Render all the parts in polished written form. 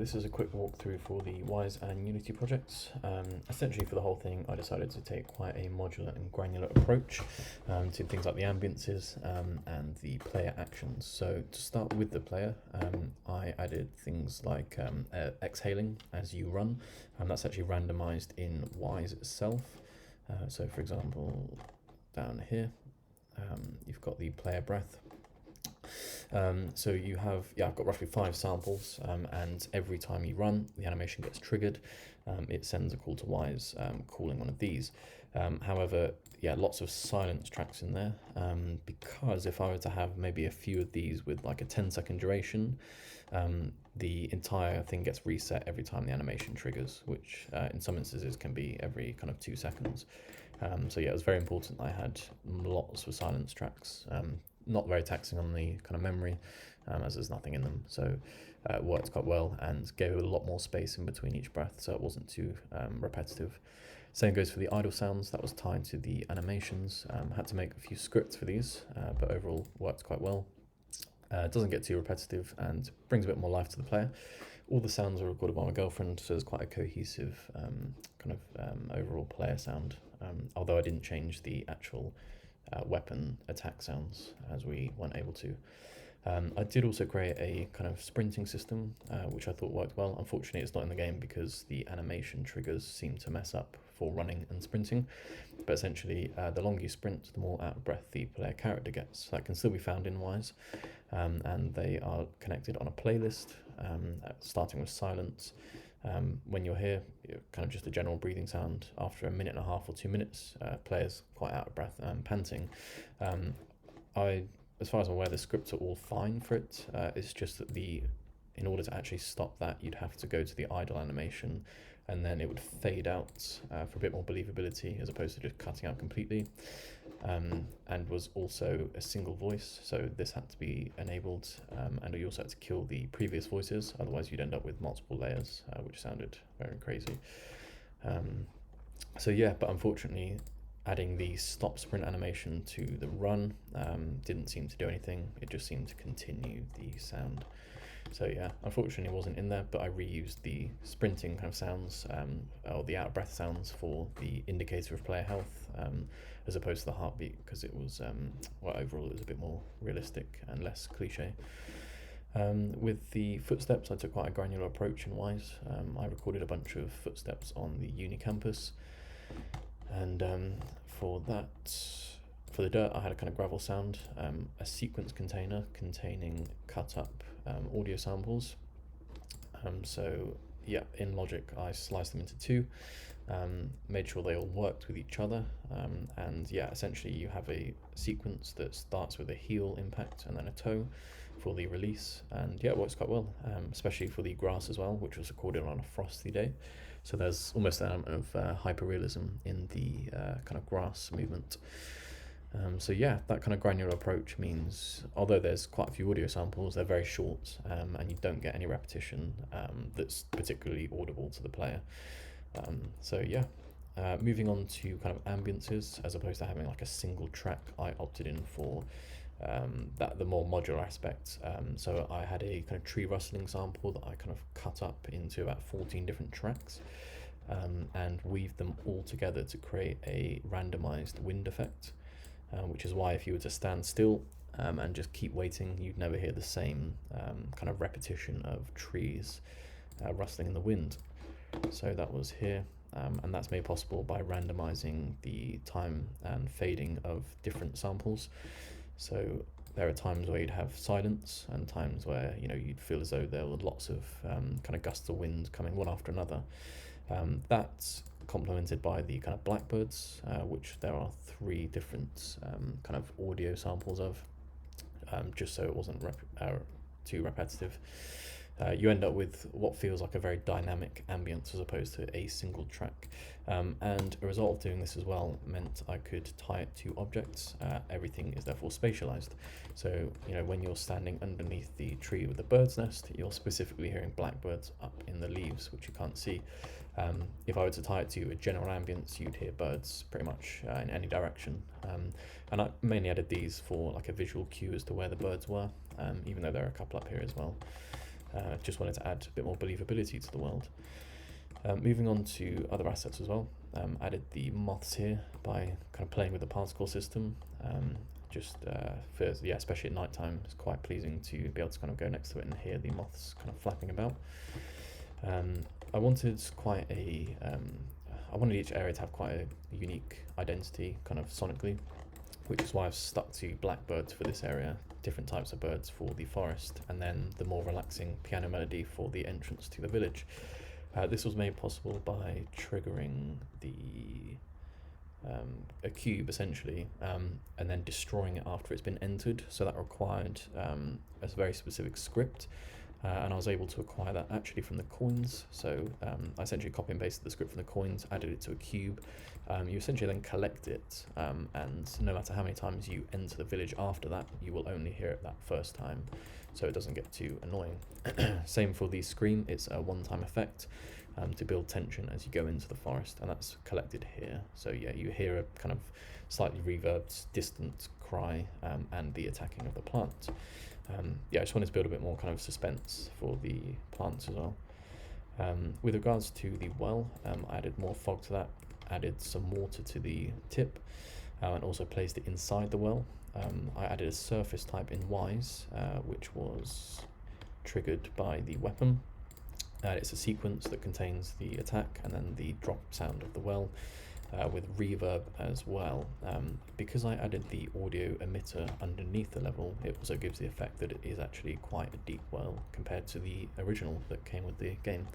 This is a quick walkthrough for the Wwise and Unity projects. Essentially for the whole thing, I decided to take quite a modular and granular approach to things like the ambiances and the player actions. So to start with the player, I added things like exhaling as you run, and that's actually randomized in Wwise itself. So for example, down here, you've got the player breath. So you have, I've got roughly 5 samples, and every time you run, the animation gets triggered. It sends a call to Wwise, calling one of these. However, lots of silence tracks in there, because if I were to have maybe a few of these with like a 10-second duration, the entire thing gets reset every time the animation triggers, which in some instances can be every kind of 2 seconds. So it was very important I had lots of silence tracks. Not very taxing on the kind of memory, as there's nothing in them, so it worked quite well and gave a lot more space in between each breath, so it wasn't too repetitive. Same goes for the idle sounds. That was tied to the animations. Had to make a few scripts for these, but overall worked quite well. It doesn't get too repetitive and brings a bit more life to the player. All the sounds are recorded by my girlfriend, so there's quite a cohesive overall player sound, although I didn't change the actual weapon attack sounds as we weren't able to. I did also create a kind of sprinting system, which I thought worked well. Unfortunately, it's not in the game because the animation triggers seem to mess up for running and sprinting. But essentially, the longer you sprint, the more out of breath the player character gets. So that can still be found in Wwise, and they are connected on a playlist, starting with silence. When you're here, kind of just a general breathing sound. After a minute and a half or 2 minutes, players quite out of breath and panting. As far as I'm aware, the scripts are all fine for it. It's just that in order to actually stop that, you'd have to go to the idle animation, and then it would fade out for a bit more believability, as opposed to just cutting out completely. And was also a single voice, so this had to be enabled, and you also had to kill the previous voices, otherwise you'd end up with multiple layers, which sounded very crazy. But unfortunately, adding the stop sprint animation to the run didn't seem to do anything. It just seemed to continue the sound. So unfortunately it wasn't in there, but I reused the sprinting kind of sounds, or the out of breath sounds, for the indicator of player health, as opposed to the heartbeat, because it was, overall it was a bit more realistic and less cliche. With the footsteps, I took quite a granular approach in Wwise. I recorded a bunch of footsteps on the uni campus, and for the dirt, I had a kind of gravel sound, a sequence container containing cut up audio samples. In Logic, I sliced them into 2, made sure they all worked with each other, essentially you have a sequence that starts with a heel impact and then a toe for the release, and it works quite well, especially for the grass as well, which was recorded on a frosty day. So there's almost an element of hyperrealism in the kind of grass movement. That kind of granular approach means, although there's quite a few audio samples, they're very short, and you don't get any repetition that's particularly audible to the player. Moving on to kind of ambiances, as opposed to having like a single track, I opted in for the more modular aspect. So I had a kind of tree rustling sample that I kind of cut up into about 14 different tracks, and weaved them all together to create a randomized wind effect. Which is why if you were to stand still and just keep waiting, you'd never hear the same kind of repetition of trees rustling in the wind. So that was here, and that's made possible by randomizing the time and fading of different samples. So there are times where you'd have silence and times where you'd feel as though there were lots of kind of gusts of wind coming one after another. That's complemented by the kind of blackbirds, which there are 3 different kind of audio samples of, just so it wasn't too repetitive. You end up with what feels like a very dynamic ambience as opposed to a single track. And a result of doing this as well meant I could tie it to objects. Everything is therefore spatialized. So, when you're standing underneath the tree with the bird's nest, you're specifically hearing blackbirds up in the leaves, which you can't see. If I were to tie it to a general ambience, you'd hear birds pretty much in any direction. And I mainly added these for like a visual cue as to where the birds were, even though there are a couple up here as well. Just wanted to add a bit more believability to the world. Moving on to other assets as well. Added the moths here by kind of playing with the particle system. Especially at night time, it's quite pleasing to be able to kind of go next to it and hear the moths kind of flapping about. I wanted each area to have quite a unique identity, kind of sonically, which is why I've stuck to blackbirds for this area, different types of birds for the forest, and then the more relaxing piano melody for the entrance to the village. This was made possible by triggering a cube essentially, and then destroying it after it's been entered. So that required a very specific script, and I was able to acquire that actually from the coins. So I essentially copy and pasted the script from the coins, added it to a cube. You essentially then collect it, and no matter how many times you enter the village after that, you will only hear it that first time, so it doesn't get too annoying. Same for the scream, it's a one-time effect to build tension as you go into the forest, and that's collected here. So yeah, you hear a kind of slightly reverbed, distant cry, and the attacking of the plant. I just wanted to build a bit more kind of suspense for the plants as well. With regards to the well, I added more fog to that, added some water to the tip, and also placed it inside the well. I added a surface type in Wwise, which was triggered by the weapon. It's a sequence that contains the attack and then the drop sound of the well, with reverb as well. Because I added the audio emitter underneath the level, it also gives the effect that it is actually quite a deep well compared to the original that came with the game.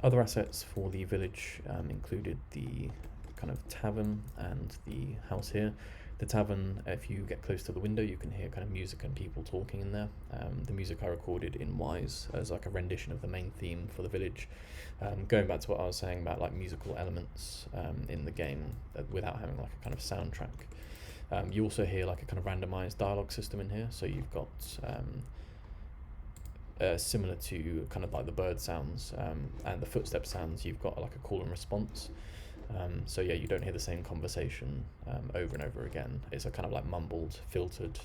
Other assets for the village included the kind of tavern and the house here. The tavern, if you get close to the window, you can hear kind of music and people talking in there. The music I recorded in Wwise as like a rendition of the main theme for the village. Going back to what I was saying about like musical elements in the game without having like a kind of soundtrack. You also hear like a kind of randomized dialogue system in here. So you've got similar to kind of like the bird sounds and the footstep sounds, you've got like a call and response. So yeah, you don't hear the same conversation over and over again. It's a kind of like mumbled, filtered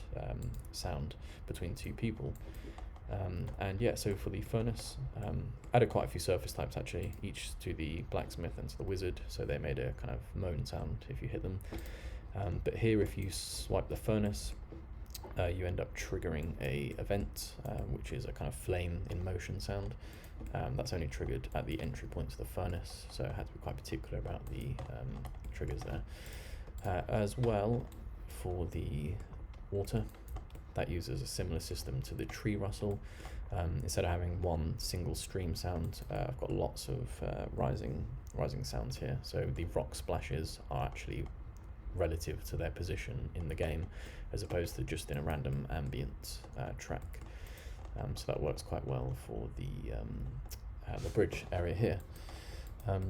sound between two people. And yeah, so for the furnace, added quite a few surface types actually, each to the blacksmith and to the wizard, so they made a kind of moan sound if you hit them. But here, if you swipe the furnace, you end up triggering a event, which is a kind of flame in motion sound. That's only triggered at the entry point to the furnace, so I had to be quite particular about the triggers there. As well, for the water, that uses a similar system to the tree rustle. Instead of having one single stream sound, I've got lots of rising sounds here. So the rock splashes are actually relative to their position in the game, as opposed to just in a random ambient track. So that works quite well for the bridge area here.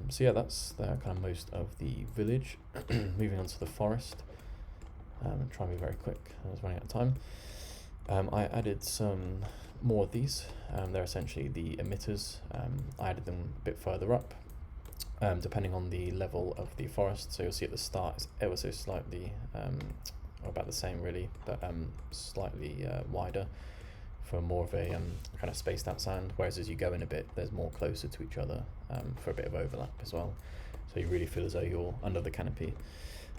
So yeah, that's kind of most of the village. Moving on to the forest. Try and be very quick, I was running out of time. I added some more of these. They're essentially the emitters. I added them a bit further up, depending on the level of the forest. So you'll see at the start it's ever so slightly, or about the same really, but slightly wider for more of a kind of spaced out sound, whereas as you go in a bit, there's more closer to each other for a bit of overlap as well. So you really feel as though you're under the canopy.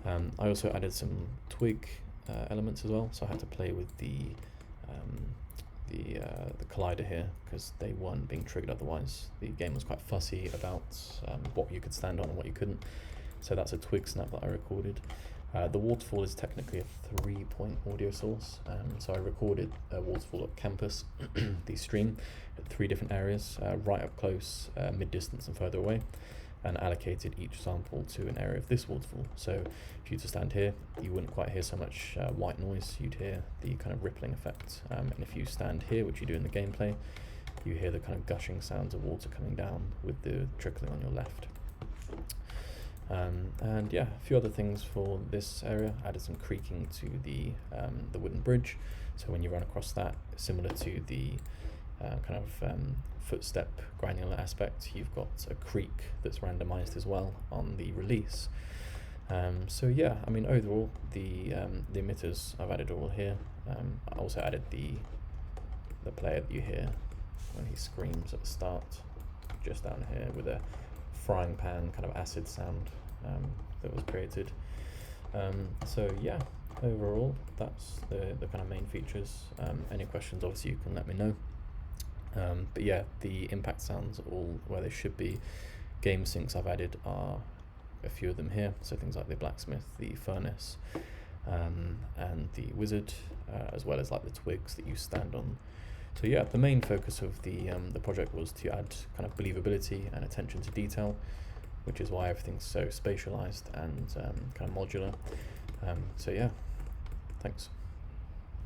I also added some twig elements as well, so I had to play with the collider here because they weren't being triggered otherwise. The game was quite fussy about what you could stand on and what you couldn't. So that's a twig snap that I recorded. The waterfall is technically a 3-point audio source, so I recorded a waterfall at campus, the stream, at 3 different areas, right up close, mid-distance and further away, and allocated each sample to an area of this waterfall. So if you were to stand here, you wouldn't quite hear so much white noise, you'd hear the kind of rippling effect. And if you stand here, which you do in the gameplay, you hear the kind of gushing sounds of water coming down with the trickling on your left. And yeah, a few other things for this area. Added some creaking to the wooden bridge, so when you run across that, similar to the kind of footstep granular aspect, you've got a creak that's randomized as well on the release. So yeah, I mean overall the emitters I've added all here. I also added the player that you hear when he screams at the start, just down here with a frying pan kind of acid sound that was created. So yeah, overall that's the kind of main features. Any questions, obviously you can let me know. But yeah, the impact sounds are all where they should be. Game syncs I've added are a few of them here, so things like the blacksmith, the furnace, and the wizard, as well as like the twigs that you stand on. So yeah, the main focus of the project was to add kind of believability and attention to detail, which is why everything's so spatialized and kind of modular. So yeah, thanks.